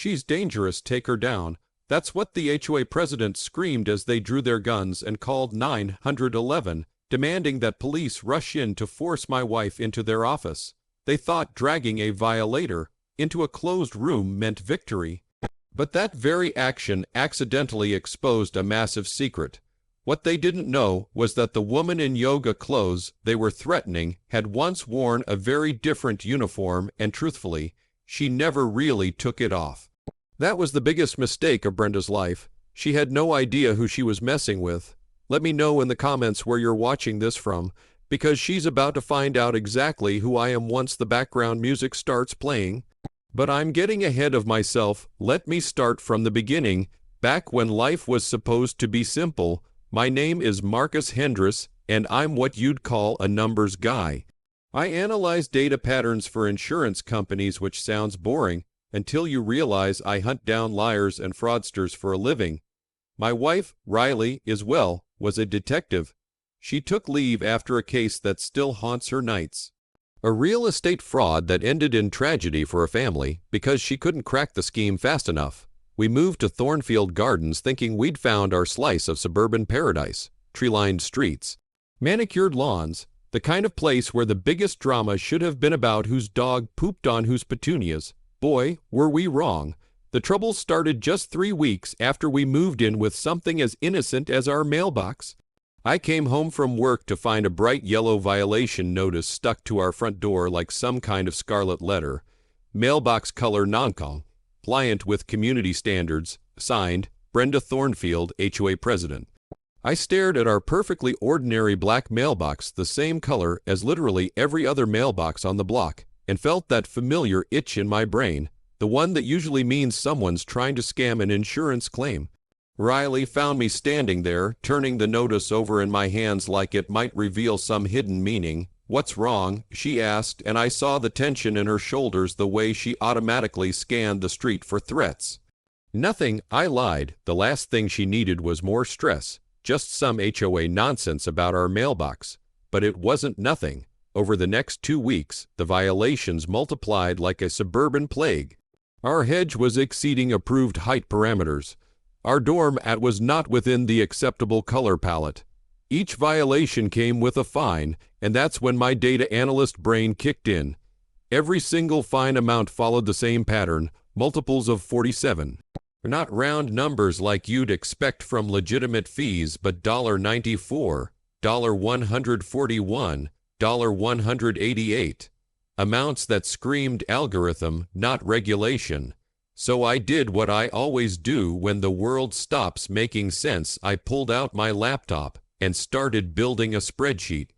"She's dangerous, take her down." That's what the HOA president screamed as they drew their guns and called 911, demanding that police rush in to force my wife into their office. They thought dragging a violator into a closed room meant victory. But that very action accidentally exposed a massive secret. What they didn't know was that the woman in yoga clothes they were threatening had once worn a very different uniform, and truthfully, she never really took it off. That was the biggest mistake of Brenda's life. She had no idea who she was messing with. Let me know in the comments where you're watching this from, because she's about to find out exactly who I am once the background music starts playing. But I'm getting ahead of myself. Let me start from the beginning, back when life was supposed to be simple. My name is Marcus Hendricks, and I'm what you'd call a numbers guy. I analyze data patterns for insurance companies, which sounds boring, until you realize I hunt down liars and fraudsters for a living. My wife, Riley, was a detective. She took leave after a case that still haunts her nights. A real estate fraud that ended in tragedy for a family because she couldn't crack the scheme fast enough. We moved to Thornfield Gardens thinking we'd found our slice of suburban paradise. Tree-lined streets, manicured lawns, the kind of place where the biggest drama should have been about whose dog pooped on whose petunias. Boy, were we wrong. The trouble started just 3 weeks after we moved in with something as innocent as our mailbox. I came home from work to find a bright yellow violation notice stuck to our front door like some kind of scarlet letter. Mailbox color non-compliant with community standards. Signed, Brenda Thornfield, HOA president. I stared at our perfectly ordinary black mailbox, the same color as literally every other mailbox on the block, and felt that familiar itch in my brain, the one that usually means someone's trying to scam an insurance claim. Riley found me standing there, turning the notice over in my hands like it might reveal some hidden meaning. "What's wrong?" she asked, and I saw the tension in her shoulders the way she automatically scanned the street for threats. "Nothing," I lied. The last thing she needed was more stress, just some HOA nonsense about our mailbox. But it wasn't nothing. Over the next 2 weeks, the violations multiplied like a suburban plague. Our hedge was exceeding approved height parameters. Our door mat was not within the acceptable color palette. Each violation came with a fine, and that's when my data analyst brain kicked in. Every single fine amount followed the same pattern, multiples of 47. Not round numbers like you'd expect from legitimate fees, but $1.94, $141, $188, amounts that screamed algorithm, not regulation. So I did what I always do when the world stops making sense. I pulled out my laptop and started building a spreadsheet.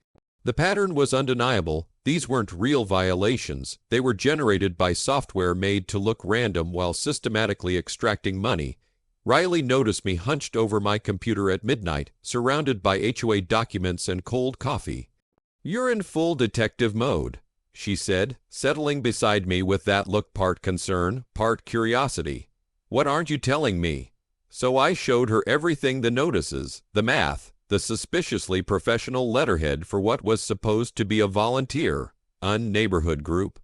The pattern was undeniable. These weren't real violations. They were generated by software made to look random while systematically extracting money. Riley noticed me hunched over my computer at midnight, surrounded by HOA documents and cold coffee. "You're in full detective mode," she said, settling beside me with that look part concern, part curiosity. "What aren't you telling me?" So I showed her everything: the notices, the math, the suspiciously professional letterhead for what was supposed to be a volunteer, neighborhood group.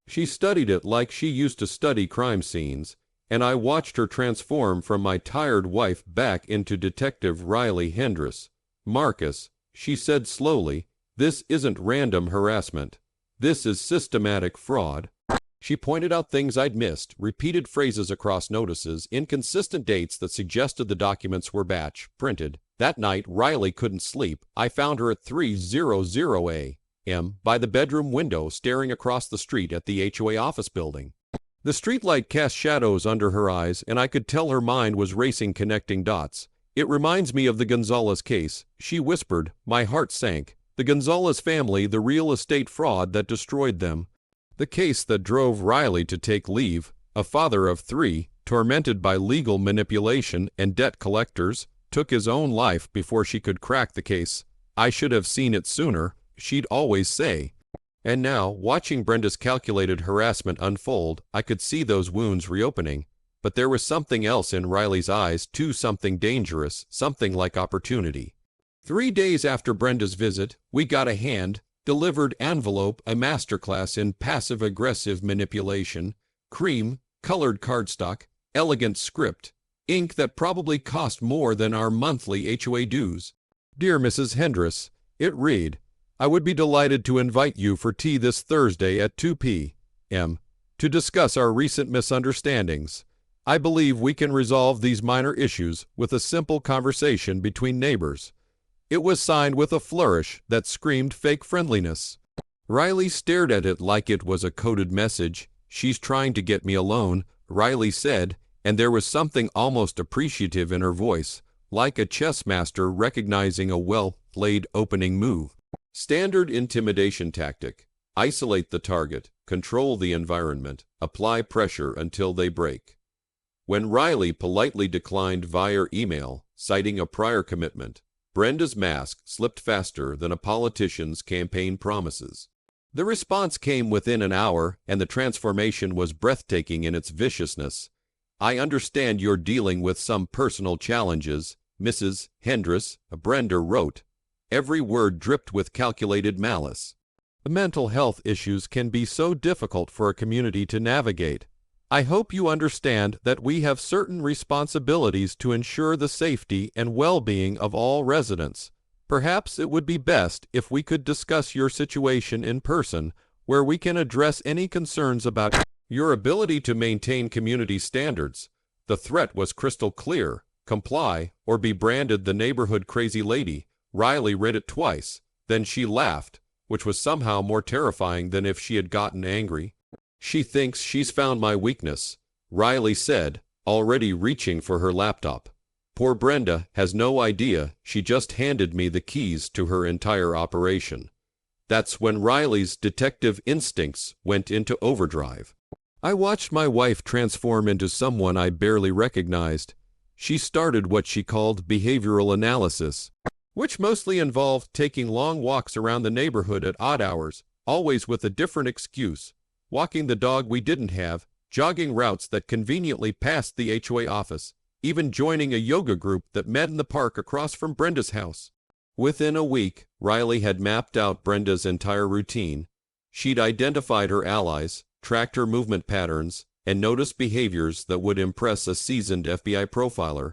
She studied it like she used to study crime scenes, and I watched her transform from my tired wife back into Detective Riley Hendricks. "Marcus," she said slowly, "this isn't random harassment. This is systematic fraud." She pointed out things I'd missed, repeated phrases across notices, inconsistent dates that suggested the documents were batch printed. That night, Riley couldn't sleep. I found her at 3:00 a.m. by the bedroom window, staring across the street at the HOA office building. The streetlight cast shadows under her eyes, and I could tell her mind was racing, connecting dots. "It reminds me of the Gonzalez case," she whispered. My heart sank. The Gonzalez family, the real estate fraud that destroyed them. The case that drove Riley to take leave. A father of 3, tormented by legal manipulation and debt collectors, took his own life before she could crack the case. "I should have seen it sooner," she'd always say. And now, watching Brenda's calculated harassment unfold, I could see those wounds reopening. But there was something else in Riley's eyes, too, something dangerous, something like opportunity. 3 days after Brenda's visit, we got a hand-delivered envelope, a masterclass in passive-aggressive manipulation. Cream, colored cardstock, elegant script, ink that probably cost more than our monthly HOA dues. Dear Mrs. Hendricks, it read, I would be delighted to invite you for tea this Thursday at 2 p.m. to discuss our recent misunderstandings. I believe we can resolve these minor issues with a simple conversation between neighbors. It was signed with a flourish that screamed fake friendliness. Riley stared at it like it was a coded message. She's trying to get me alone, Riley said, and there was something almost appreciative in her voice, like a chess master recognizing a well-played opening move. Standard intimidation tactic. Isolate the target, control the environment, apply pressure until they break. When Riley politely declined via email, citing a prior commitment, Brenda's mask slipped faster than a politician's campaign promises. The response came within an hour, and the transformation was breathtaking in its viciousness. I understand you're dealing with some personal challenges, Mrs. Hendricks, Brenda wrote. Every word dripped with calculated malice. The mental health issues can be so difficult for a community to navigate. I hope you understand that we have certain responsibilities to ensure the safety and well-being of all residents. Perhaps it would be best if we could discuss your situation in person, where we can address any concerns about your ability to maintain community standards. The threat was crystal clear. Comply, or be branded the neighborhood crazy lady. Riley read it twice. Then she laughed, which was somehow more terrifying than if she had gotten angry. She thinks she's found my weakness, Riley said, already reaching for her laptop. Poor Brenda has no idea she just handed me the keys to her entire operation. That's when Riley's detective instincts went into overdrive. I watched my wife transform into someone I barely recognized. She started what she called behavioral analysis, which mostly involved taking long walks around the neighborhood at odd hours, always with a different excuse. Walking the dog we didn't have, jogging routes that conveniently passed the HOA office, even joining a yoga group that met in the park across from Brenda's house. Within a week, Riley had mapped out Brenda's entire routine. She'd identified her allies, tracked her movement patterns, and noticed behaviors that would impress a seasoned FBI profiler.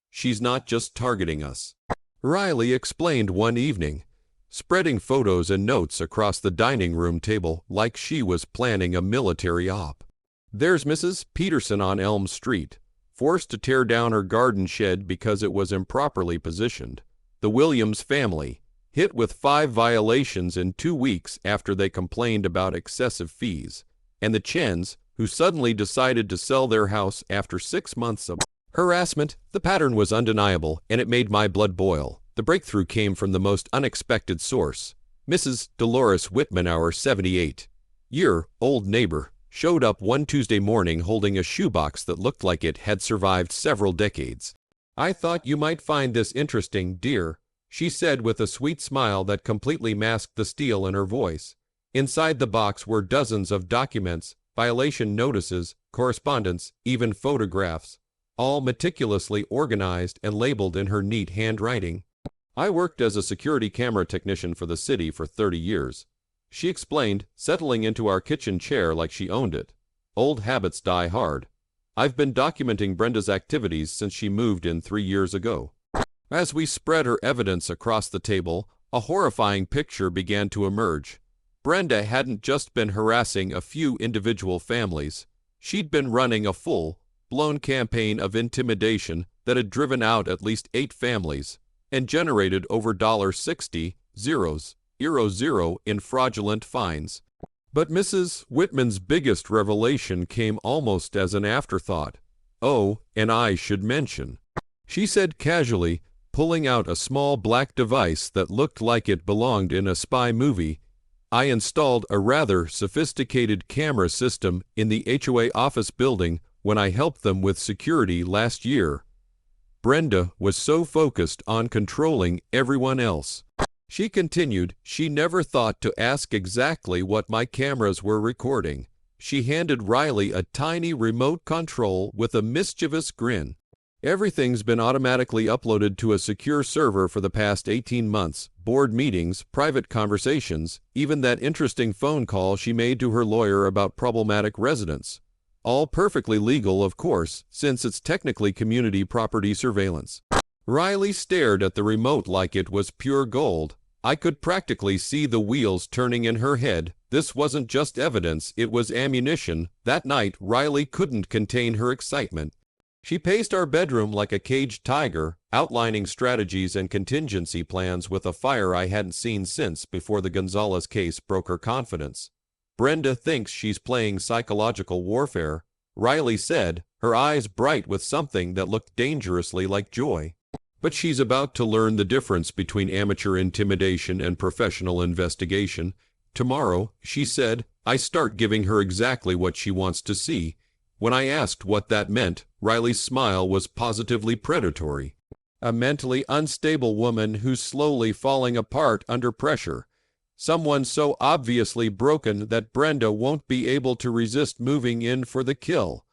She's not just targeting us, Riley explained one evening, spreading photos and notes across the dining room table like she was planning a military op. There's Mrs. Peterson on Elm Street, forced to tear down her garden shed because it was improperly positioned. The Williams family, hit with 5 violations in 2 weeks after they complained about excessive fees. And the Chens, who suddenly decided to sell their house after 6 months of harassment. The pattern was undeniable, and it made my blood boil. The breakthrough came from the most unexpected source. Mrs. Dolores Whitman, our 78-year-old neighbor, showed up one Tuesday morning holding a shoebox that looked like it had survived several decades. I thought you might find this interesting, dear, she said with a sweet smile that completely masked the steel in her voice. Inside the box were dozens of documents, violation notices, correspondence, even photographs, all meticulously organized and labeled in her neat handwriting. I worked as a security camera technician for the city for 30 years, she explained, settling into our kitchen chair like she owned it. Old habits die hard. I've been documenting Brenda's activities since she moved in 3 years ago. As we spread her evidence across the table, a horrifying picture began to emerge. Brenda hadn't just been harassing a few individual families. She'd been running a full-blown campaign of intimidation that had driven out at least 8 families and generated over $60,000 in fraudulent fines. But Mrs. Whitman's biggest revelation came almost as an afterthought. Oh, and I should mention, she said casually, pulling out a small black device that looked like it belonged in a spy movie, I installed a rather sophisticated camera system in the HOA office building when I helped them with security last year. Brenda was so focused on controlling everyone else. She continued, she never thought to ask exactly what my cameras were recording. She handed Riley a tiny remote control with a mischievous grin. Everything's been automatically uploaded to a secure server for the past 18 months. Board meetings, private conversations, even that interesting phone call she made to her lawyer about problematic residents. All perfectly legal, of course, since it's technically community property surveillance. Riley stared at the remote like it was pure gold. I could practically see the wheels turning in her head. This wasn't just evidence, it was ammunition. That night, Riley couldn't contain her excitement. She paced our bedroom like a caged tiger, outlining strategies and contingency plans with a fire I hadn't seen since before the Gonzalez case broke her confidence. Brenda thinks she's playing psychological warfare, Riley said, her eyes bright with something that looked dangerously like joy. But she's about to learn the difference between amateur intimidation and professional investigation. Tomorrow, she said, I start giving her exactly what she wants to see. When I asked what that meant, Riley's smile was positively predatory. A mentally unstable woman who's slowly falling apart under pressure. Someone so obviously broken that Brenda won't be able to resist moving in for the kill.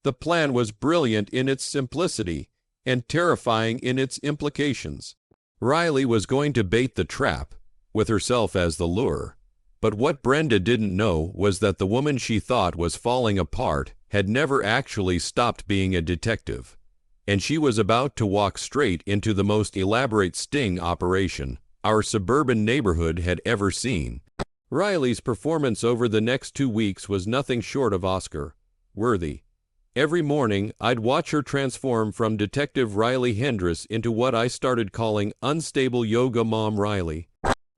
The plan was brilliant in its simplicity and terrifying in its implications. Riley was going to bait the trap, with herself as the lure. But what Brenda didn't know was that the woman she thought was falling apart had never actually stopped being a detective, and she was about to walk straight into the most elaborate sting operation our suburban neighborhood had ever seen. Riley's performance over the next 2 weeks was nothing short of Oscar-worthy. Every morning, I'd watch her transform from Detective Riley Hendricks into what I started calling unstable yoga mom Riley.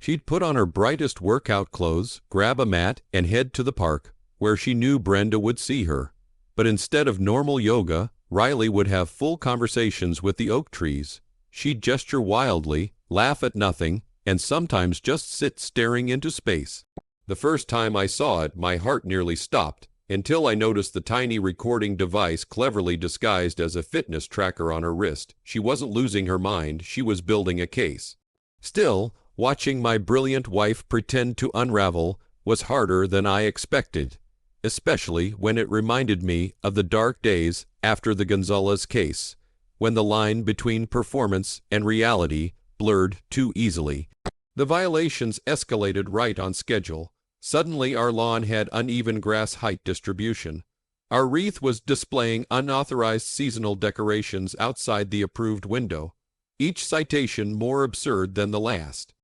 She'd put on her brightest workout clothes, grab a mat, and head to the park, where she knew Brenda would see her. But instead of normal yoga, Riley would have full conversations with the oak trees. She'd gesture wildly, laugh at nothing, and sometimes just sit staring into space. The first time I saw it, my heart nearly stopped, until I noticed the tiny recording device cleverly disguised as a fitness tracker on her wrist. She wasn't losing her mind, she was building a case. Still, watching my brilliant wife pretend to unravel was harder than I expected, especially when it reminded me of the dark days after the Gonzalez case, when the line between performance and reality blurred too easily. The violations escalated right on schedule. Suddenly our lawn had uneven grass height distribution. Our wreath was displaying unauthorized seasonal decorations outside the approved window, each citation more absurd than the last.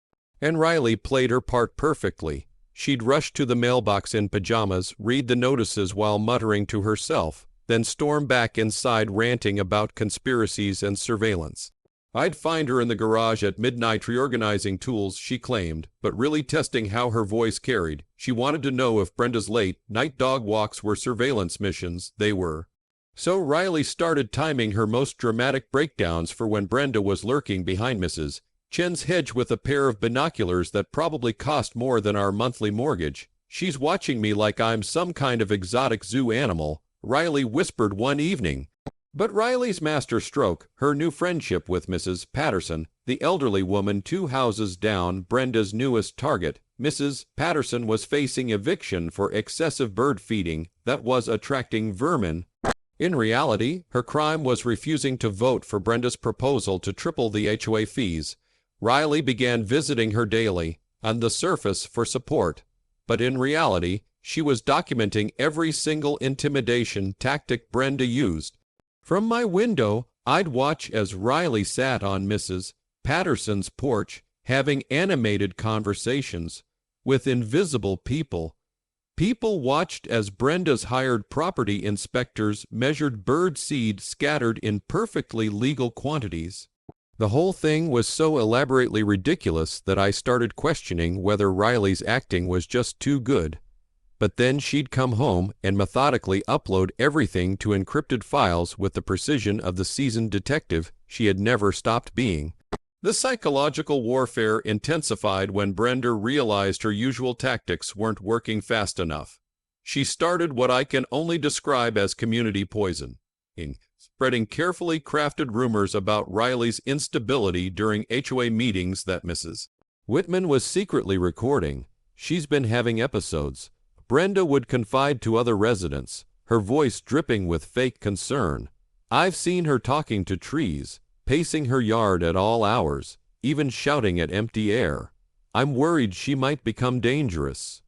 And Riley played her part perfectly. She'd rush to the mailbox in pajamas, read the notices while muttering to herself, then storm back inside ranting about conspiracies and surveillance. I'd find her in the garage at midnight reorganizing tools, she claimed, but really testing how her voice carried. She wanted to know if Brenda's late night dog walks were surveillance missions. They were. So Riley started timing her most dramatic breakdowns for when Brenda was lurking behind Mrs. Chen's hedge with a pair of binoculars that probably cost more than our monthly mortgage. She's watching me like I'm some kind of exotic zoo animal, Riley whispered one evening. But Riley's master stroke, her new friendship with Mrs. Patterson, the elderly woman 2 houses down, Brenda's newest target. Mrs. Patterson was facing eviction for excessive bird feeding that was attracting vermin. In reality, her crime was refusing to vote for Brenda's proposal to triple the HOA fees. Riley began visiting her daily, on the surface for support, but in reality, she was documenting every single intimidation tactic Brenda used. From my window, I'd watch as Riley sat on Mrs. Patterson's porch, having animated conversations with invisible people. People watched as Brenda's hired property inspectors measured bird seed scattered in perfectly legal quantities. The whole thing was so elaborately ridiculous that I started questioning whether Riley's acting was just too good. But then she'd come home and methodically upload everything to encrypted files with the precision of the seasoned detective she had never stopped being. The psychological warfare intensified when Brenda realized her usual tactics weren't working fast enough. She started what I can only describe as community poison, spreading carefully crafted rumors about Riley's instability during HOA meetings that Mrs. Whitman was secretly recording. She's been having episodes. Brenda would confide to other residents, her voice dripping with fake concern. I've seen her talking to trees, pacing her yard at all hours, even shouting at empty air. I'm worried she might become dangerous.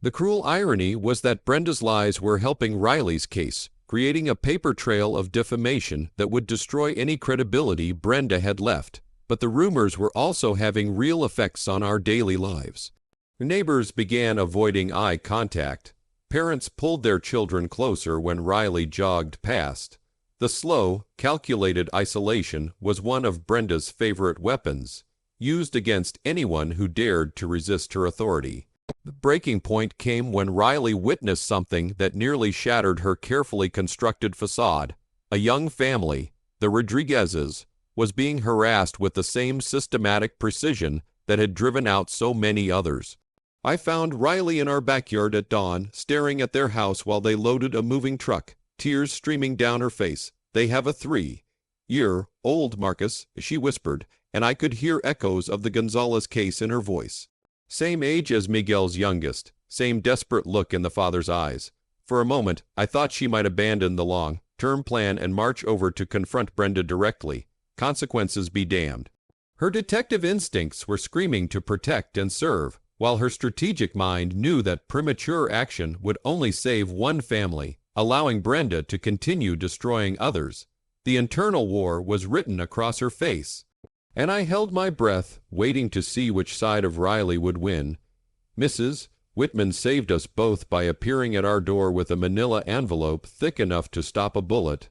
The cruel irony was that Brenda's lies were helping Riley's case, creating a paper trail of defamation that would destroy any credibility Brenda had left. But the rumors were also having real effects on our daily lives. Neighbors began avoiding eye contact. Parents pulled their children closer when Riley jogged past. The slow, calculated isolation was one of Brenda's favorite weapons, used against anyone who dared to resist her authority. The breaking point came when Riley witnessed something that nearly shattered her carefully constructed facade. A young family, the Rodriguezes, was being harassed with the same systematic precision that had driven out so many others. I found Riley in our backyard at dawn, staring at their house while they loaded a moving truck, tears streaming down her face. "They have a 3-year-old, Marcus," she whispered, and I could hear echoes of the Gonzalez case in her voice. Same age as Miguel's youngest, same desperate look in the father's eyes. For a moment, I thought she might abandon the long-term plan and march over to confront Brenda directly. Consequences be damned. Her detective instincts were screaming to protect and serve, while her strategic mind knew that premature action would only save one family, allowing Brenda to continue destroying others. The internal war was written across her face, and I held my breath, waiting to see which side of Riley would win. Mrs. Whitman saved us both by appearing at our door with a manila envelope thick enough to stop a bullet.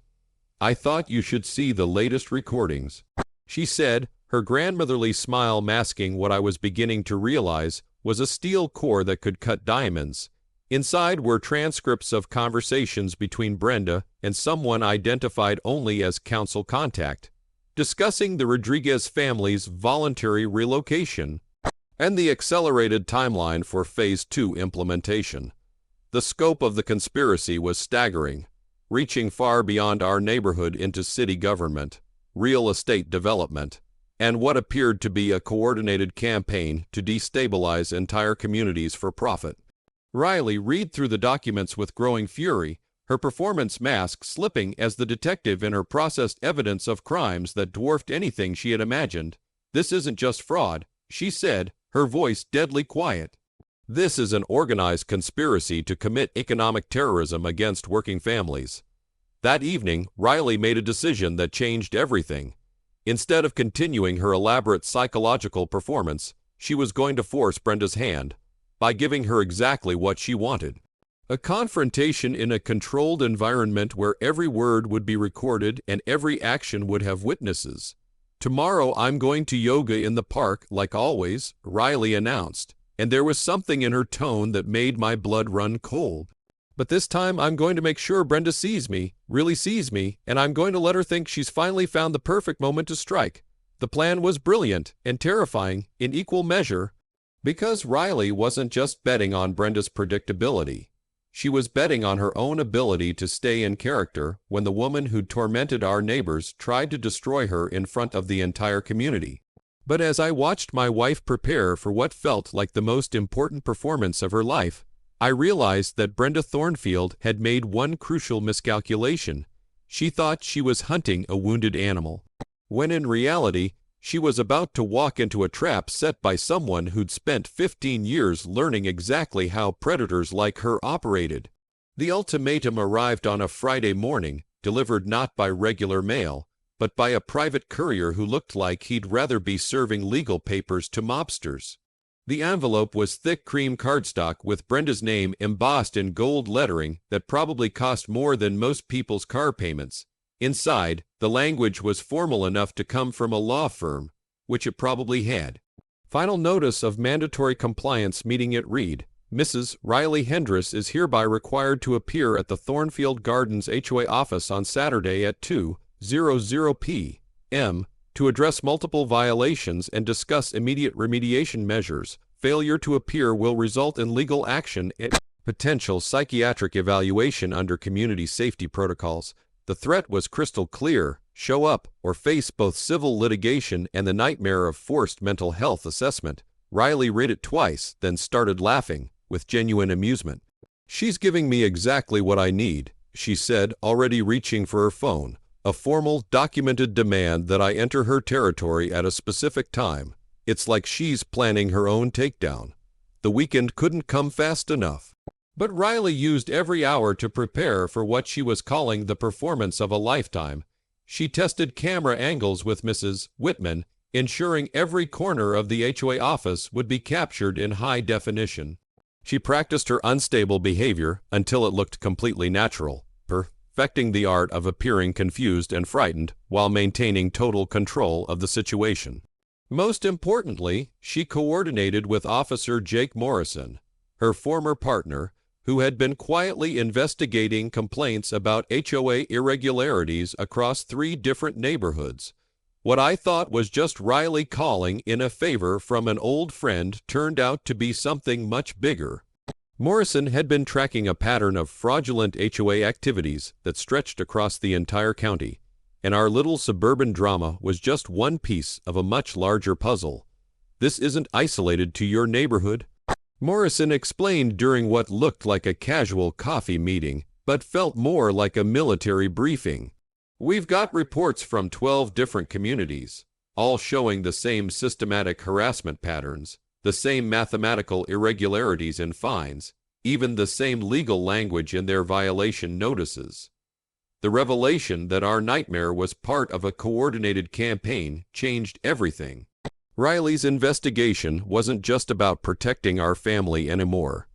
"I thought you should see the latest recordings," she said, her grandmotherly smile masking what I was beginning to realize was a steel core that could cut diamonds. Inside were transcripts of conversations between Brenda and someone identified only as council contact, discussing the Rodriguez family's voluntary relocation and the accelerated timeline for Phase 2 implementation. The scope of the conspiracy was staggering, reaching far beyond our neighborhood into city government, real estate development, and what appeared to be a coordinated campaign to destabilize entire communities for profit. Riley read through the documents with growing fury, her performance mask slipping as the detective in her processed evidence of crimes that dwarfed anything she had imagined. "This isn't just fraud," she said, her voice deadly quiet. "This is an organized conspiracy to commit economic terrorism against working families." That evening, Riley made a decision that changed everything. Instead of continuing her elaborate psychological performance, she was going to force Brenda's hand by giving her exactly what she wanted. A confrontation in a controlled environment where every word would be recorded and every action would have witnesses. "Tomorrow I'm going to yoga in the park, like always," Riley announced, and there was something in her tone that made my blood run cold. "But this time I'm going to make sure Brenda sees me, really sees me, and I'm going to let her think she's finally found the perfect moment to strike." The plan was brilliant and terrifying in equal measure, because Riley wasn't just betting on Brenda's predictability. She was betting on her own ability to stay in character when the woman who tormented our neighbors tried to destroy her in front of the entire community. But as I watched my wife prepare for what felt like the most important performance of her life, I realized that Brenda Thornfield had made one crucial miscalculation. She thought she was hunting a wounded animal, when in reality, she was about to walk into a trap set by someone who'd spent 15 years learning exactly how predators like her operated. The ultimatum arrived on a Friday morning, delivered not by regular mail, but by a private courier who looked like he'd rather be serving legal papers to mobsters. The envelope was thick cream cardstock with Brenda's name embossed in gold lettering that probably cost more than most people's car payments. Inside, the language was formal enough to come from a law firm, which it probably had. Final notice of mandatory compliance meeting it read, "Mrs. Riley Hendricks is hereby required to appear at the Thornfield Gardens HOA office on Saturday at 2:00 p.m. to address multiple violations and discuss immediate remediation measures. Failure to appear will result in legal action and potential psychiatric evaluation under community safety protocols." The threat was crystal clear: show up or face both civil litigation and the nightmare of forced mental health assessment. Riley read it twice, then started laughing, with genuine amusement. "She's giving me exactly what I need," she said, already reaching for her phone. "A formal, documented demand that I enter her territory at a specific time. It's like she's planning her own takedown." The weekend couldn't come fast enough. But Riley used every hour to prepare for what she was calling the performance of a lifetime. She tested camera angles with Mrs. Whitman, ensuring every corner of the HOA office would be captured in high definition. She practiced her unstable behavior until it looked completely natural, perfecting the art of appearing confused and frightened while maintaining total control of the situation. Most importantly, she coordinated with Officer Jake Morrison, her former partner, who had been quietly investigating complaints about HOA irregularities across 3 different neighborhoods. What I thought was just Riley calling in a favor from an old friend turned out to be something much bigger. Morrison had been tracking a pattern of fraudulent HOA activities that stretched across the entire county, and our little suburban drama was just one piece of a much larger puzzle. This isn't isolated to your neighborhood, Morrison explained during what looked like a casual coffee meeting, but felt more like a military briefing. We've got reports from 12 different communities, all showing the same systematic harassment patterns, the same mathematical irregularities in fines, even the same legal language in their violation notices. The revelation that our nightmare was part of a coordinated campaign changed everything. Riley's investigation wasn't just about protecting our family anymore.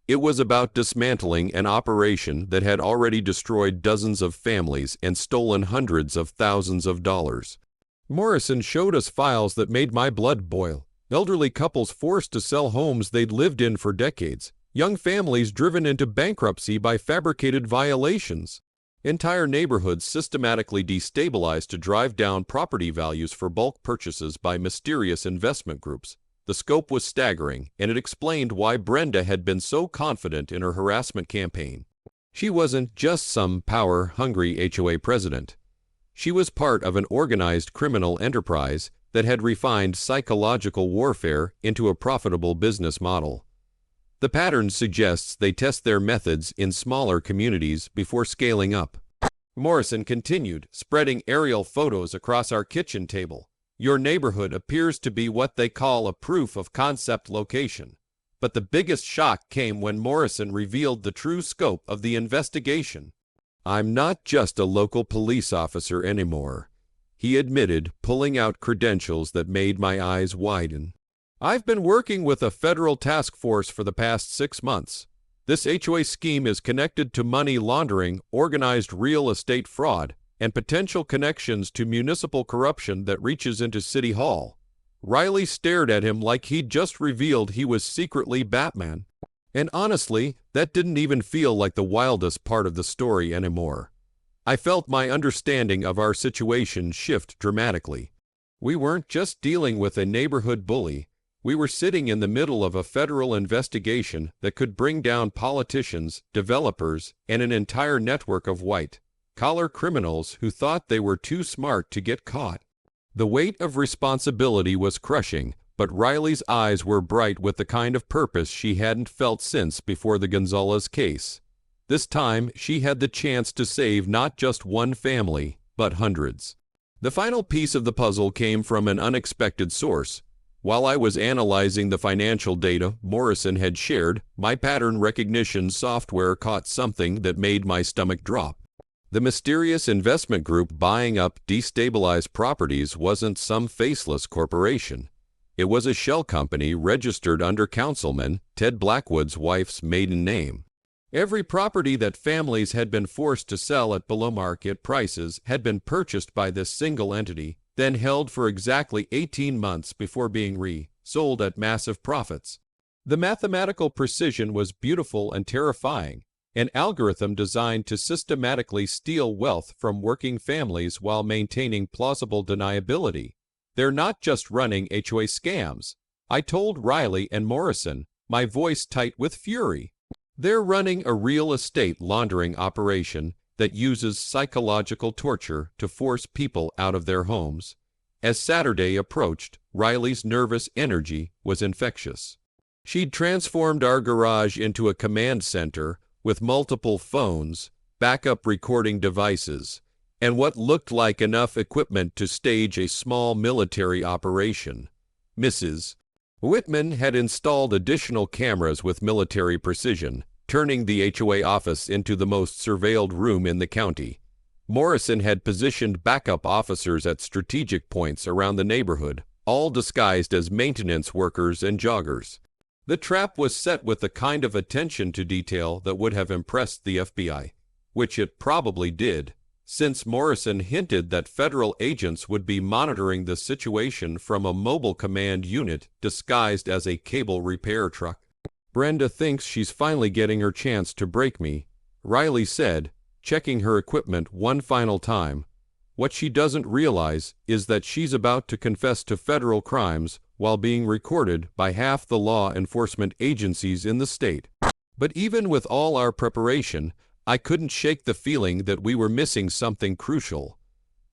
It was about dismantling an operation that had already destroyed dozens of families and stolen hundreds of thousands of dollars. Morrison showed us files that made my blood boil. Elderly couples forced to sell homes they'd lived in for decades. Young families driven into bankruptcy by fabricated violations. Entire neighborhoods systematically destabilized to drive down property values for bulk purchases by mysterious investment groups. The scope was staggering, and it explained why Brenda had been so confident in her harassment campaign. She wasn't just some power-hungry HOA president. She was part of an organized criminal enterprise that had refined psychological warfare into a profitable business model. The pattern suggests they test their methods in smaller communities before scaling up. Morrison continued, spreading aerial photos across our kitchen table. Your neighborhood appears to be what they call a proof of concept location. But the biggest shock came when Morrison revealed the true scope of the investigation. I'm not just a local police officer anymore, he admitted, pulling out credentials that made my eyes widen. I've been working with a federal task force for the past 6 months. This HOA scheme is connected to money laundering, organized real estate fraud, and potential connections to municipal corruption that reaches into City Hall. Riley stared at him like he'd just revealed he was secretly Batman. And honestly, that didn't even feel like the wildest part of the story anymore. I felt my understanding of our situation shift dramatically. We weren't just dealing with a neighborhood bully. We were sitting in the middle of a federal investigation that could bring down politicians, developers, and an entire network of white-collar criminals who thought they were too smart to get caught. The weight of responsibility was crushing, but Riley's eyes were bright with the kind of purpose she hadn't felt since before the Gonzalez case. This time, she had the chance to save not just one family, but hundreds. The final piece of the puzzle came from an unexpected source. While I was analyzing the financial data Morrison had shared, my pattern recognition software caught something that made my stomach drop. The mysterious investment group buying up destabilized properties wasn't some faceless corporation. It was a shell company registered under Councilman Ted Blackwood's wife's maiden name. Every property that families had been forced to sell at below-market prices had been purchased by this single entity, then held for exactly 18 months before being re-sold at massive profits. The mathematical precision was beautiful and terrifying, an algorithm designed to systematically steal wealth from working families while maintaining plausible deniability. They're not just running HOA scams, I told Riley and Morrison, my voice tight with fury. They're running a real estate laundering operation that uses psychological torture to force people out of their homes. As Saturday approached, Riley's nervous energy was infectious. She'd transformed our garage into a command center with multiple phones, backup recording devices, and what looked like enough equipment to stage a small military operation. Mrs. Whitman had installed additional cameras with military precision, turning the HOA office into the most surveilled room in the county. Morrison had positioned backup officers at strategic points around the neighborhood, all disguised as maintenance workers and joggers. The trap was set with the kind of attention to detail that would have impressed the FBI, which it probably did, since Morrison hinted that federal agents would be monitoring the situation from a mobile command unit disguised as a cable repair truck. "Brenda thinks she's finally getting her chance to break me," Riley said, checking her equipment one final time. "What she doesn't realize is that she's about to confess to federal crimes while being recorded by half the law enforcement agencies in the state." But even with all our preparation, I couldn't shake the feeling that we were missing something crucial.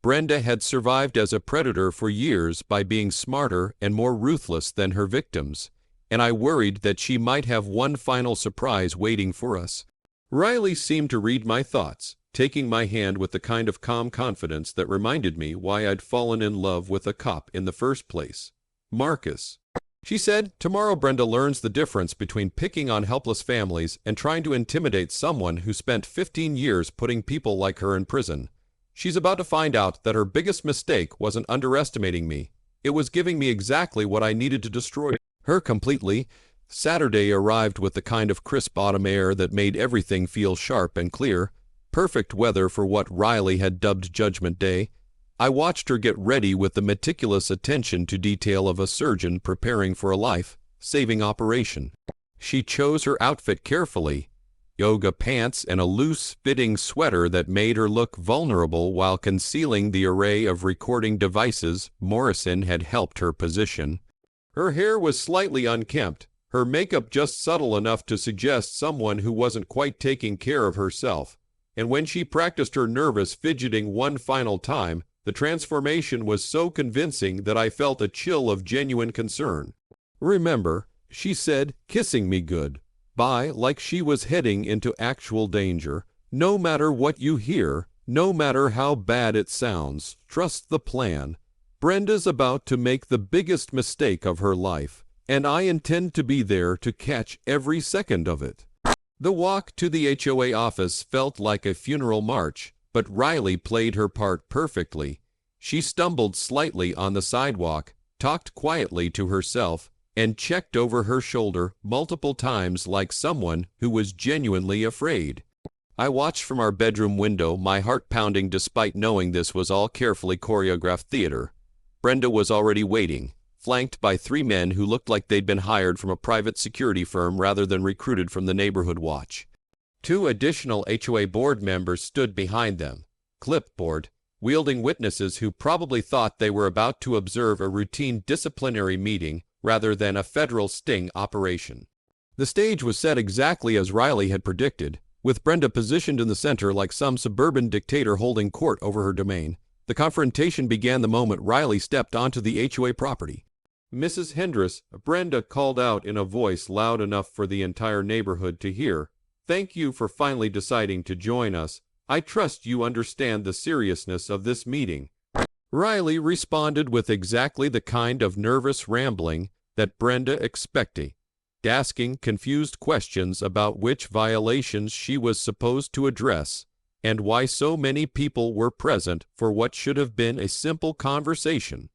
Brenda had survived as a predator for years by being smarter and more ruthless than her victims, and I worried that she might have one final surprise waiting for us. Riley seemed to read my thoughts, taking my hand with the kind of calm confidence that reminded me why I'd fallen in love with a cop in the first place. "Marcus," she said, "tomorrow Brenda learns the difference between picking on helpless families and trying to intimidate someone who spent 15 years putting people like her in prison. She's about to find out that her biggest mistake wasn't underestimating me. It was giving me exactly what I needed to destroy her completely." Saturday arrived with the kind of crisp autumn air that made everything feel sharp and clear, perfect weather for what Riley had dubbed Judgment Day. I watched her get ready with the meticulous attention to detail of a surgeon preparing for a life-saving operation. She chose her outfit carefully, yoga pants and a loose-fitting sweater that made her look vulnerable while concealing the array of recording devices Morrison had helped her position. Her hair was slightly unkempt, her makeup just subtle enough to suggest someone who wasn't quite taking care of herself, and when she practiced her nervous fidgeting one final time, the transformation was so convincing that I felt a chill of genuine concern. "Remember," she said, kissing me goodbye like she was heading into actual danger, "no matter what you hear, no matter how bad it sounds, trust the plan. Brenda's about to make the biggest mistake of her life, and I intend to be there to catch every second of it." The walk to the HOA office felt like a funeral march, but Riley played her part perfectly. She stumbled slightly on the sidewalk, talked quietly to herself, and checked over her shoulder multiple times like someone who was genuinely afraid. I watched from our bedroom window, my heart pounding despite knowing this was all carefully choreographed theater. Brenda was already waiting, flanked by 3 men who looked like they'd been hired from a private security firm rather than recruited from the neighborhood watch. 2 additional HOA board members stood behind them, clipboard, wielding witnesses who probably thought they were about to observe a routine disciplinary meeting rather than a federal sting operation. The stage was set exactly as Riley had predicted, with Brenda positioned in the center like some suburban dictator holding court over her domain. The confrontation began the moment Riley stepped onto the HOA property. "Mrs. Hendricks," Brenda called out in a voice loud enough for the entire neighborhood to hear, "thank you for finally deciding to join us. I trust you understand the seriousness of this meeting." Riley responded with exactly the kind of nervous rambling that Brenda expected, asking confused questions about which violations she was supposed to address and why so many people were present for what should have been a simple conversation.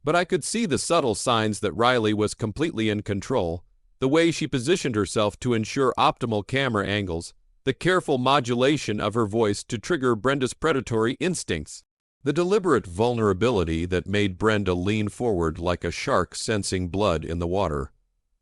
But I could see the subtle signs that Riley was completely in control, the way she positioned herself to ensure optimal camera angles, the careful modulation of her voice to trigger Brenda's predatory instincts, the deliberate vulnerability that made Brenda lean forward like a shark sensing blood in the water.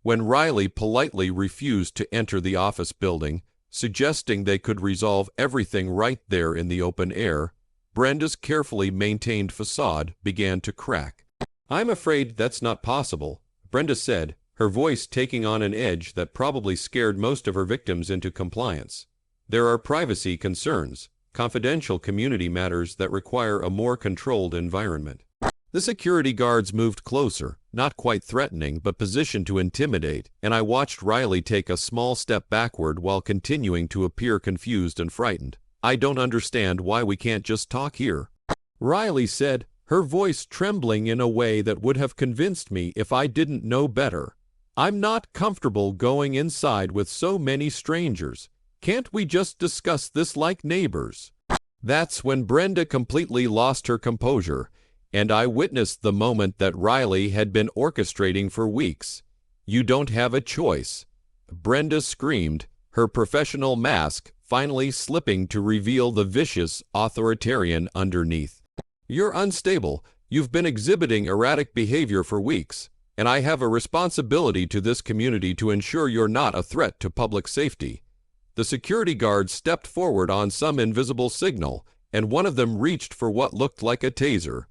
When Riley politely refused to enter the office building, suggesting they could resolve everything right there in the open air, Brenda's carefully maintained facade began to crack. "I'm afraid that's not possible," Brenda said, her voice taking on an edge that probably scared most of her victims into compliance. "There are privacy concerns, confidential community matters that require a more controlled environment." The security guards moved closer, not quite threatening, but positioned to intimidate, and I watched Riley take a small step backward while continuing to appear confused and frightened. "I don't understand why we can't just talk here," Riley said, her voice trembling in a way that would have convinced me if I didn't know better. I'm not comfortable going inside with so many strangers. Can't we just discuss this like neighbors? That's when Brenda completely lost her composure, and I witnessed the moment that Riley had been orchestrating for weeks. You don't have a choice. Brenda screamed, her professional mask finally slipping to reveal the vicious authoritarian underneath. You're unstable. You've been exhibiting erratic behavior for weeks, and I have a responsibility to this community to ensure you're not a threat to public safety. The security guards stepped forward on some invisible signal, and one of them reached for what looked like a taser.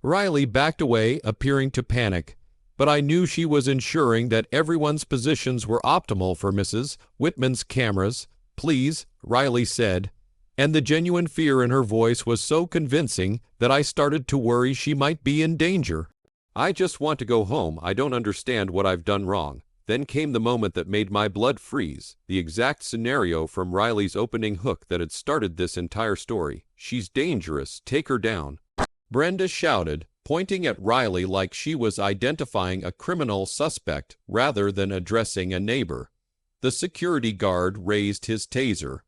Riley backed away, appearing to panic, but I knew she was ensuring that everyone's positions were optimal for Mrs. Whitman's cameras. Please, Riley said, and the genuine fear in her voice was so convincing that I started to worry she might be in danger. I just want to go home. I don't understand what I've done wrong. Then came the moment that made my blood freeze, the exact scenario from Riley's opening hook that had started this entire story. She's dangerous. Take her down. Brenda shouted, pointing at Riley like she was identifying a criminal suspect rather than addressing a neighbor. The security guard raised his taser.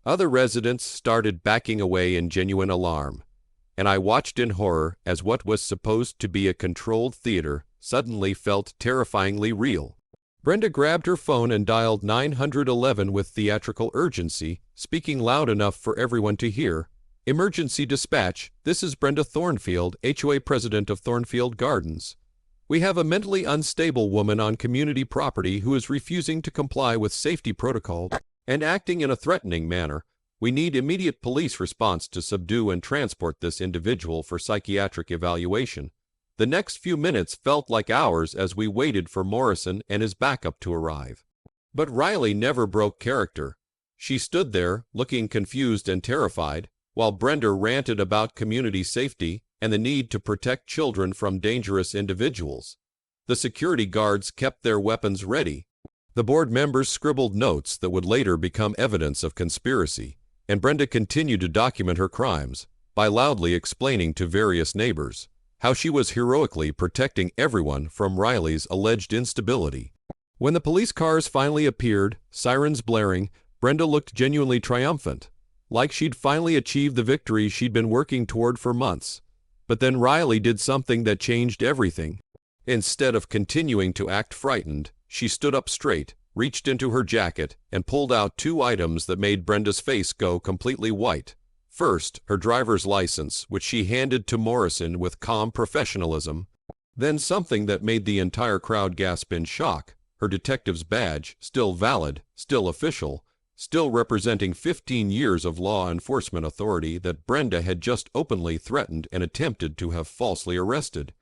Other residents started backing away in genuine alarm, and I watched in horror as what was supposed to be a controlled theater suddenly felt terrifyingly real. Brenda grabbed her phone and dialed 911 with theatrical urgency, speaking loud enough for everyone to hear. Emergency dispatch, this is Brenda Thornfield, HOA president of Thornfield Gardens. We have a mentally unstable woman on community property who is refusing to comply with safety protocol and acting in a threatening manner. We need immediate police response to subdue and transport this individual for psychiatric evaluation. The next few minutes felt like hours as we waited for Morrison and his backup to arrive. But Riley never broke character. She stood there, looking confused and terrified, while Brenda ranted about community safety and the need to protect children from dangerous individuals. The security guards kept their weapons ready. The board members scribbled notes that would later become evidence of conspiracy, and Brenda continued to document her crimes by loudly explaining to various neighbors how she was heroically protecting everyone from Riley's alleged instability. When the police cars finally appeared, sirens blaring, Brenda looked genuinely triumphant, like she'd finally achieved the victory she'd been working toward for months. But then Riley did something that changed everything. Instead of continuing to act frightened, she stood up straight, reached into her jacket, and pulled out two items that made Brenda's face go completely white. First, her driver's license, which she handed to Morrison with calm professionalism. Then something that made the entire crowd gasp in shock, her detective's badge, still valid, still official, still representing 15 years of law enforcement authority that Brenda had just openly threatened and attempted to have falsely arrested.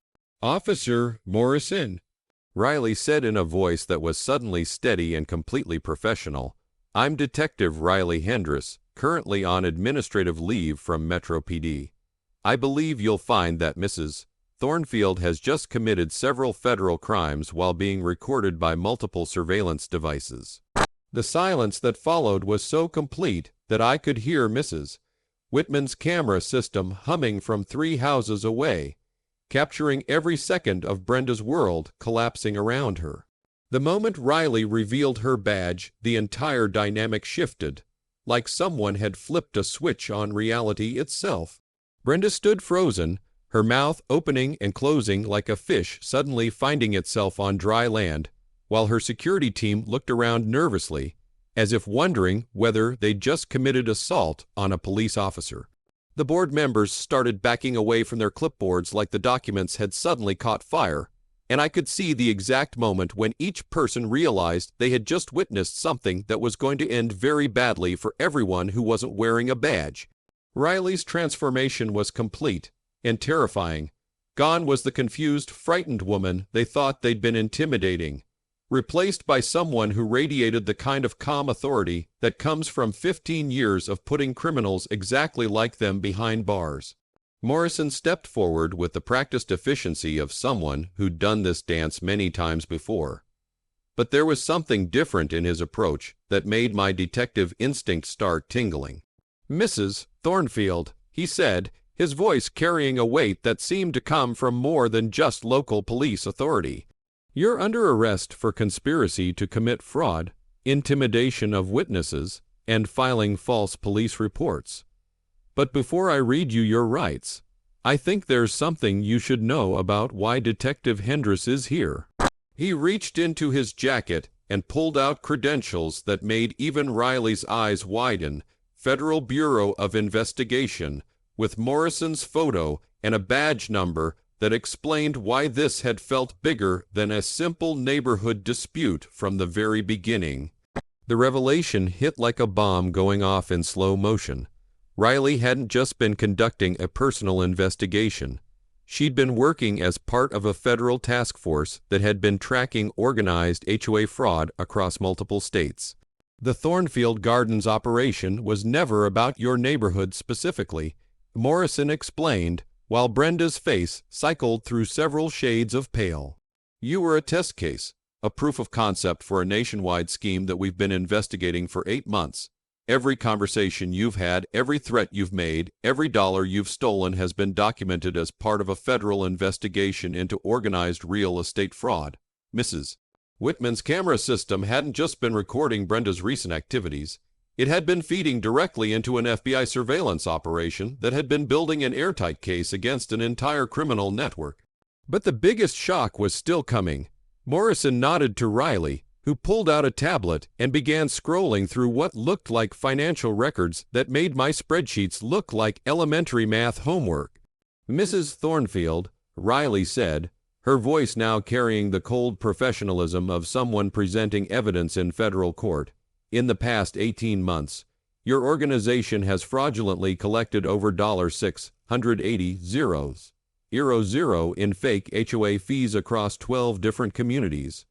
"Officer Morrison," Riley said in a voice that was suddenly steady and completely professional. "I'm Detective Riley Hendricks, currently on administrative leave from Metro PD. I believe you'll find that Mrs. Thornfield has just committed several federal crimes while being recorded by multiple surveillance devices." The silence that followed was so complete that I could hear Mrs. Whitman's camera system humming from 3 houses away, capturing every second of Brenda's world collapsing around her. The moment Riley revealed her badge, the entire dynamic shifted, like someone had flipped a switch on reality itself. Brenda stood frozen, her mouth opening and closing like a fish suddenly finding itself on dry land, while her security team looked around nervously, as if wondering whether they'd just committed assault on a police officer. The board members started backing away from their clipboards like the documents had suddenly caught fire, and I could see the exact moment when each person realized they had just witnessed something that was going to end very badly for everyone who wasn't wearing a badge. Riley's transformation was complete and terrifying. Gone was the confused, frightened woman they thought they'd been intimidating, replaced by someone who radiated the kind of calm authority that comes from 15 years of putting criminals exactly like them behind bars. Morrison stepped forward with the practiced efficiency of someone who'd done this dance many times before. But there was something different in his approach that made my detective instinct start tingling. "Mrs. Thornfield," he said, his voice carrying a weight that seemed to come from more than just local police authority. You're under arrest for conspiracy to commit fraud, intimidation of witnesses, and filing false police reports. But before I read you your rights, I think there's something you should know about why Detective Hendricks is here." He reached into his jacket and pulled out credentials that made even Riley's eyes widen. Federal Bureau of Investigation, with Morrison's photo and a badge number that explained why this had felt bigger than a simple neighborhood dispute from the very beginning. The revelation hit like a bomb going off in slow motion. Riley hadn't just been conducting a personal investigation. She'd been working as part of a federal task force that had been tracking organized HOA fraud across multiple states. The Thornfield Gardens operation was never about your neighborhood specifically, Morrison explained, while Brenda's face cycled through several shades of pale. You were a test case, a proof of concept for a nationwide scheme that we've been investigating for 8 months. Every conversation you've had, every threat you've made, every dollar you've stolen has been documented as part of a federal investigation into organized real estate fraud. Mrs. Whitman's camera system hadn't just been recording Brenda's recent activities. It had been feeding directly into an FBI surveillance operation that had been building an airtight case against an entire criminal network. But the biggest shock was still coming. Morrison nodded to Riley, who pulled out a tablet and began scrolling through what looked like financial records that made my spreadsheets look like elementary math homework. "Mrs. Thornfield," Riley said, her voice now carrying the cold professionalism of someone presenting evidence in federal court, "in the past 18 months, your organization has fraudulently collected over $680,000 in fake HOA fees across 12 different communities."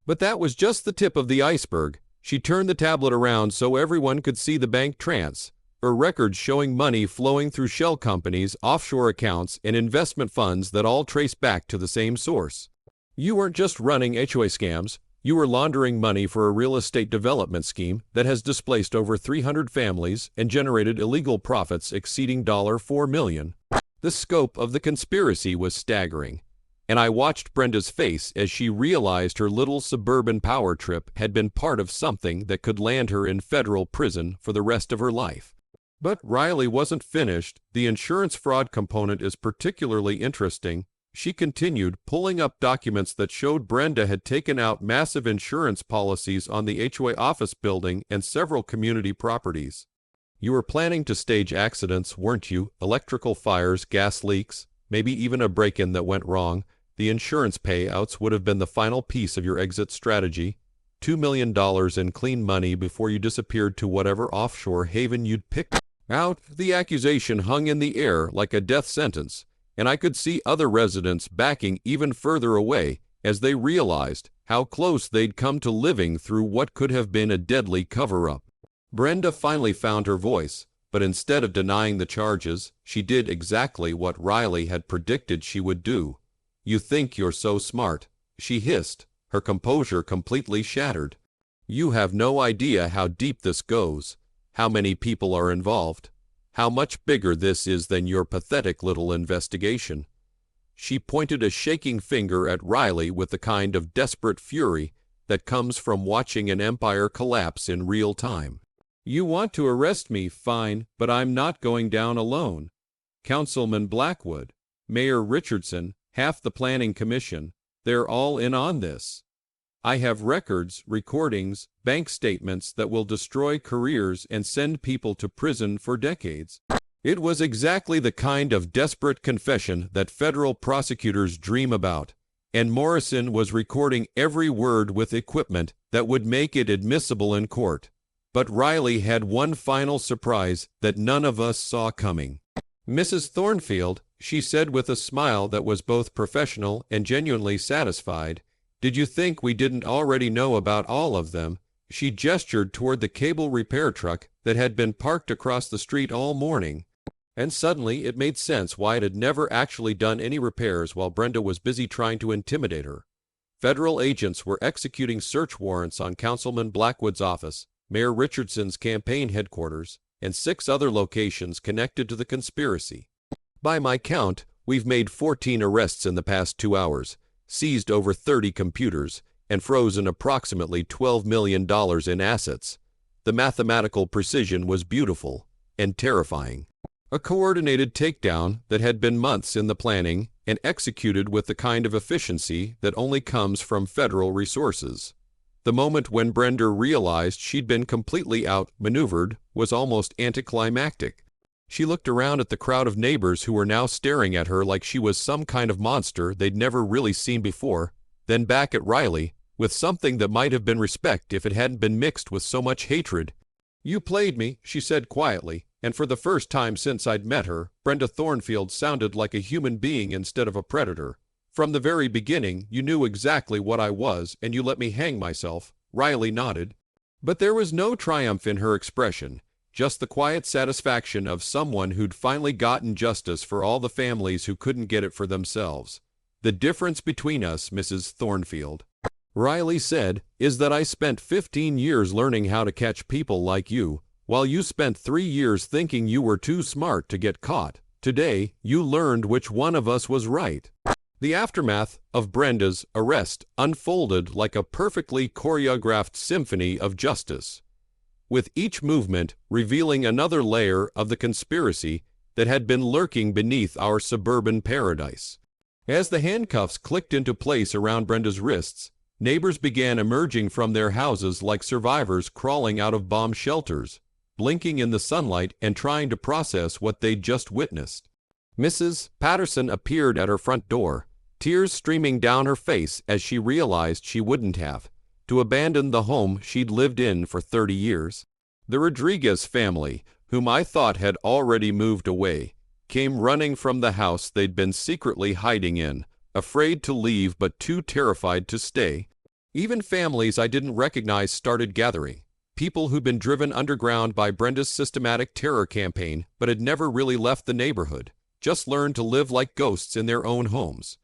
But that was just the tip of the iceberg. She turned the tablet around so everyone could see the bank trance, her records showing money flowing through shell companies, offshore accounts, and investment funds that all trace back to the same source. You weren't just running HOA scams, you were laundering money for a real estate development scheme that has displaced over 300 families and generated illegal profits exceeding $4 million. The scope of the conspiracy was staggering, and I watched Brenda's face as she realized her little suburban power trip had been part of something that could land her in federal prison for the rest of her life. But Riley wasn't finished. The insurance fraud component is particularly interesting. She continued, pulling up documents that showed Brenda had taken out massive insurance policies on the HOA office building and several community properties. You were planning to stage accidents, weren't you? Electrical fires, gas leaks, maybe even a break-in that went wrong. The insurance payouts would have been the final piece of your exit strategy. $2 million in clean money before you disappeared to whatever offshore haven you'd picked out. The accusation hung in the air like a death sentence, and I could see other residents backing even further away as they realized how close they'd come to living through what could have been a deadly cover-up. Brenda finally found her voice, but instead of denying the charges, she did exactly what Riley had predicted she would do. "You think you're so smart," she hissed, her composure completely shattered. "You have no idea how deep this goes, how many people are involved, how much bigger this is than your pathetic little investigation." She pointed a shaking finger at Riley with the kind of desperate fury that comes from watching an empire collapse in real time. "You want to arrest me, fine, but I'm not going down alone. Councilman Blackwood, Mayor Richardson, half the Planning Commission, they're all in on this. I have records, recordings, bank statements that will destroy careers and send people to prison for decades." It was exactly the kind of desperate confession that federal prosecutors dream about, and Morrison was recording every word with equipment that would make it admissible in court. But Riley had one final surprise that none of us saw coming. "Mrs. Thornfield," she said with a smile that was both professional and genuinely satisfied, "did you think we didn't already know about all of them?" She gestured toward the cable repair truck that had been parked across the street all morning. And suddenly it made sense why it had never actually done any repairs while Brenda was busy trying to intimidate her. Federal agents were executing search warrants on Councilman Blackwood's office, Mayor Richardson's campaign headquarters, and 6 other locations connected to the conspiracy. By my count, we've made 14 arrests in the past 2 hours, seized over 30 computers, and frozen approximately $12 million in assets. The mathematical precision was beautiful and terrifying. A coordinated takedown that had been months in the planning and executed with the kind of efficiency that only comes from federal resources. The moment when Brenda realized she'd been completely outmaneuvered was almost anticlimactic. She looked around at the crowd of neighbors who were now staring at her like she was some kind of monster they'd never really seen before, then back at Riley, with something that might have been respect if it hadn't been mixed with so much hatred. "You played me," she said quietly, and for the first time since I'd met her, Brenda Thornfield sounded like a human being instead of a predator. "From the very beginning, you knew exactly what I was, and you let me hang myself." Riley nodded. But there was no triumph in her expression, just the quiet satisfaction of someone who'd finally gotten justice for all the families who couldn't get it for themselves. "The difference between us, Mrs. Thornfield," Riley said, "is that I spent 15 years learning how to catch people like you, while you spent 3 years thinking you were too smart to get caught. Today, you learned which one of us was right." The aftermath of Brenda's arrest unfolded like a perfectly choreographed symphony of justice, with each movement revealing another layer of the conspiracy that had been lurking beneath our suburban paradise. As the handcuffs clicked into place around Brenda's wrists, neighbors began emerging from their houses like survivors crawling out of bomb shelters, blinking in the sunlight and trying to process what they'd just witnessed. Mrs. Patterson appeared at her front door, tears streaming down her face as she realized she wouldn't have to abandon the home she'd lived in for 30 years. The Rodriguez family, whom I thought had already moved away, came running from the house they'd been secretly hiding in, afraid to leave but too terrified to stay. Even families I didn't recognize started gathering, people who'd been driven underground by Brenda's systematic terror campaign but had never really left the neighborhood, just learned to live like ghosts in their own homes.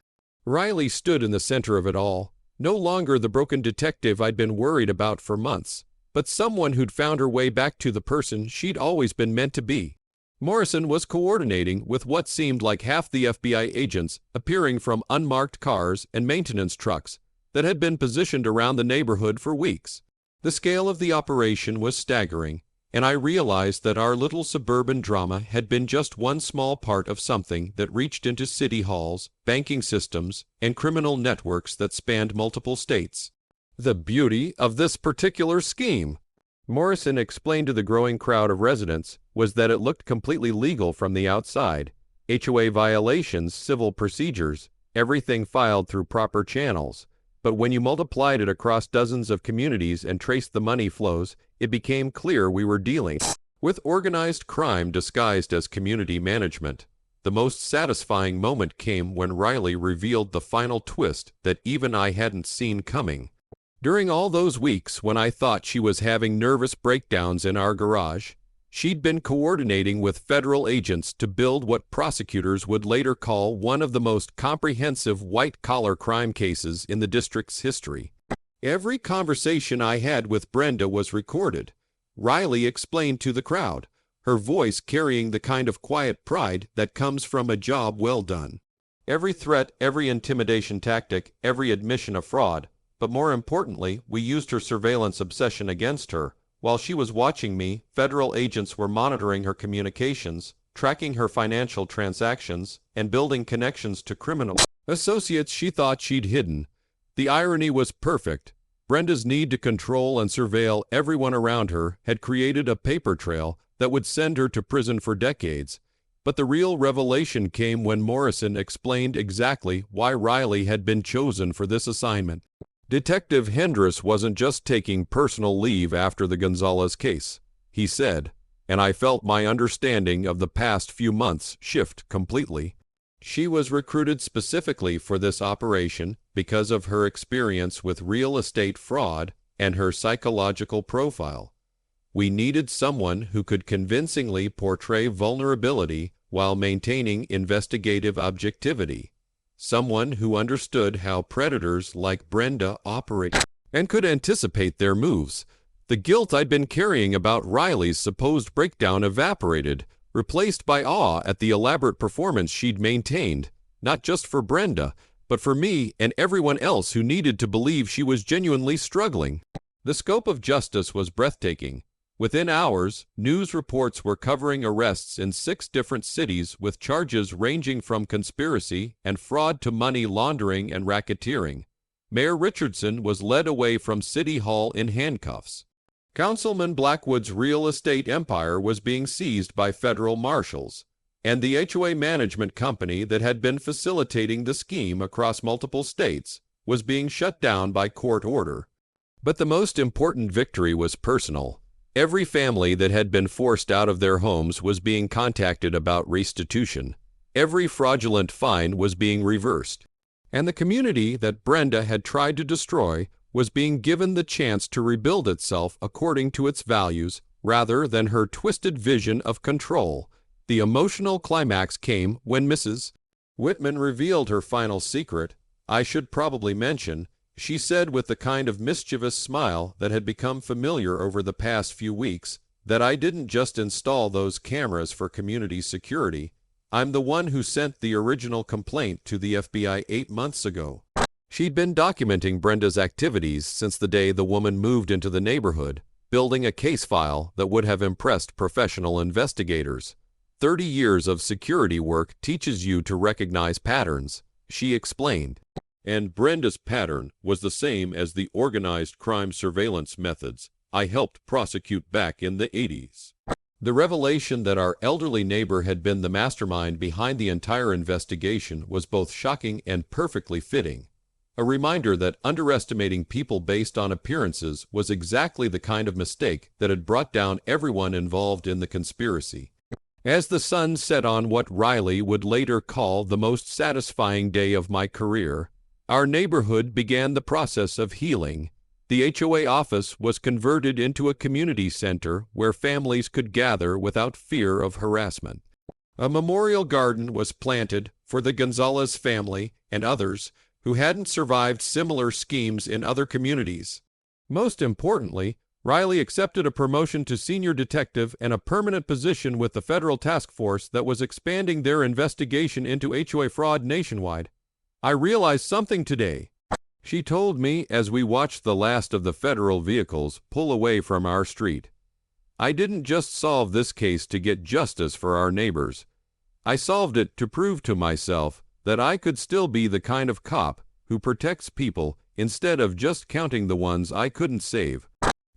Riley stood in the center of it all, no longer the broken detective I'd been worried about for months, but someone who'd found her way back to the person she'd always been meant to be. Morrison was coordinating with what seemed like half the FBI agents appearing from unmarked cars and maintenance trucks that had been positioned around the neighborhood for weeks. The scale of the operation was staggering, and I realized that our little suburban drama had been just one small part of something that reached into city halls, banking systems, and criminal networks that spanned multiple states. "The beauty of this particular scheme," Morrison explained to the growing crowd of residents, "was that it looked completely legal from the outside. HOA violations, civil procedures, everything filed through proper channels. But when you multiplied it across dozens of communities and traced the money flows, it became clear we were dealing with organized crime disguised as community management." The most satisfying moment came when Riley revealed the final twist that even I hadn't seen coming. During all those weeks when I thought she was having nervous breakdowns in our garage, she'd been coordinating with federal agents to build what prosecutors would later call one of the most comprehensive white-collar crime cases in the district's history. Every conversation I had with Brenda was recorded, Riley explained to the crowd, her voice carrying the kind of quiet pride that comes from a job well done. Every threat, every intimidation tactic, every admission of fraud, but more importantly, we used her surveillance obsession against her. While she was watching me, federal agents were monitoring her communications, tracking her financial transactions, and building connections to criminal associates she thought she'd hidden. The irony was perfect. Brenda's need to control and surveil everyone around her had created a paper trail that would send her to prison for decades. But the real revelation came when Morrison explained exactly why Riley had been chosen for this assignment. Detective Hendricks wasn't just taking personal leave after the Gonzalez case, he said, and I felt my understanding of the past few months shift completely. She was recruited specifically for this operation because of her experience with real estate fraud and her psychological profile. We needed someone who could convincingly portray vulnerability while maintaining investigative objectivity. Someone who understood how predators like Brenda operate and could anticipate their moves. The guilt I'd been carrying about Riley's supposed breakdown evaporated, replaced by awe at the elaborate performance she'd maintained, not just for Brenda, but for me and everyone else who needed to believe she was genuinely struggling. The scope of justice was breathtaking. Within hours, news reports were covering arrests in 6 different cities with charges ranging from conspiracy and fraud to money laundering and racketeering. Mayor Richardson was led away from City Hall in handcuffs. Councilman Blackwood's real estate empire was being seized by federal marshals, and the HOA management company that had been facilitating the scheme across multiple states was being shut down by court order. But the most important victory was personal. Every family that had been forced out of their homes was being contacted about restitution. Every fraudulent fine was being reversed. And the community that Brenda had tried to destroy was being given the chance to rebuild itself according to its values rather than her twisted vision of control. The emotional climax came when Mrs. Whitman revealed her final secret. I should probably mention, she said with the kind of mischievous smile that had become familiar over the past few weeks, that I didn't just install those cameras for community security. I'm the one who sent the original complaint to the FBI 8 months ago. She'd been documenting Brenda's activities since the day the woman moved into the neighborhood, building a case file that would have impressed professional investigators. 30 years of security work teaches you to recognize patterns, she explained. And Brenda's pattern was the same as the organized crime surveillance methods I helped prosecute back in the 80s. The revelation that our elderly neighbor had been the mastermind behind the entire investigation was both shocking and perfectly fitting. A reminder that underestimating people based on appearances was exactly the kind of mistake that had brought down everyone involved in the conspiracy. As the sun set on what Riley would later call the most satisfying day of my career, our neighborhood began the process of healing. The HOA office was converted into a community center where families could gather without fear of harassment. A memorial garden was planted for the Gonzalez family and others who hadn't survived similar schemes in other communities. Most importantly, Riley accepted a promotion to senior detective and a permanent position with the federal task force that was expanding their investigation into HOA fraud nationwide. I realized something today, she told me as we watched the last of the federal vehicles pull away from our street. I didn't just solve this case to get justice for our neighbors. I solved it to prove to myself that I could still be the kind of cop who protects people instead of just counting the ones I couldn't save.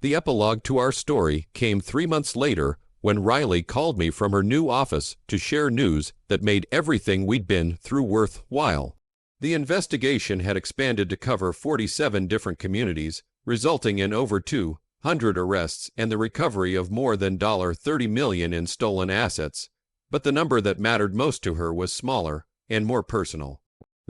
The epilogue to our story came 3 months later when Riley called me from her new office to share news that made everything we'd been through worthwhile. The investigation had expanded to cover 47 different communities, resulting in over 200 arrests and the recovery of more than $30 million in stolen assets. But the number that mattered most to her was smaller and more personal.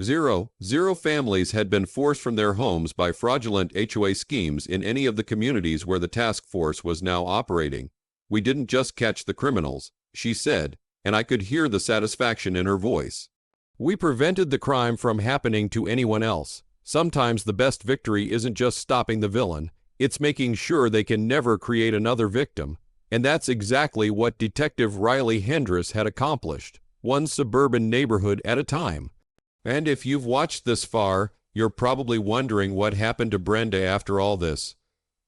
Zero families had been forced from their homes by fraudulent HOA schemes in any of the communities where the task force was now operating. We didn't just catch the criminals, she said, and I could hear the satisfaction in her voice. We prevented the crime from happening to anyone else. Sometimes the best victory isn't just stopping the villain, it's making sure they can never create another victim. And that's exactly what Detective Riley Hendricks had accomplished, one suburban neighborhood at a time. And if you've watched this far, you're probably wondering what happened to Brenda after all this.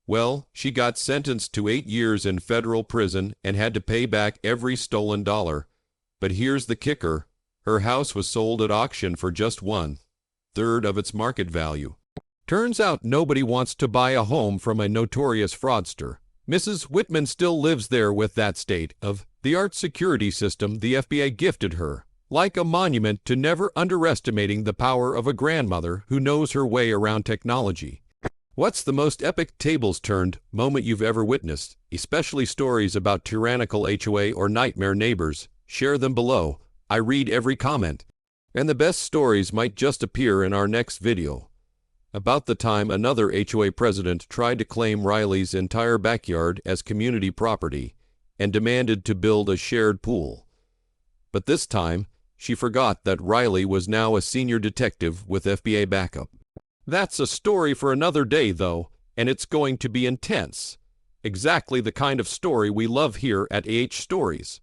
Well, she got sentenced to 8 years in federal prison and had to pay back every stolen dollar. But here's the kicker. Her house was sold at auction for just 1/3 of its market value. Turns out nobody wants to buy a home from a notorious fraudster. Mrs. Whitman still lives there with that state-of-the-art security system the FBI gifted her, like a monument to never underestimating the power of a grandmother who knows her way around technology. What's the most epic tables-turned moment you've ever witnessed, especially stories about tyrannical HOA or nightmare neighbors? Share them below. I read every comment. And the best stories might just appear in our next video. About the time another HOA president tried to claim Riley's entire backyard as community property and demanded to build a shared pool. But this time, she forgot that Riley was now a senior detective with FBI backup. That's a story for another day, though, and it's going to be intense. Exactly the kind of story we love here at AH Stories.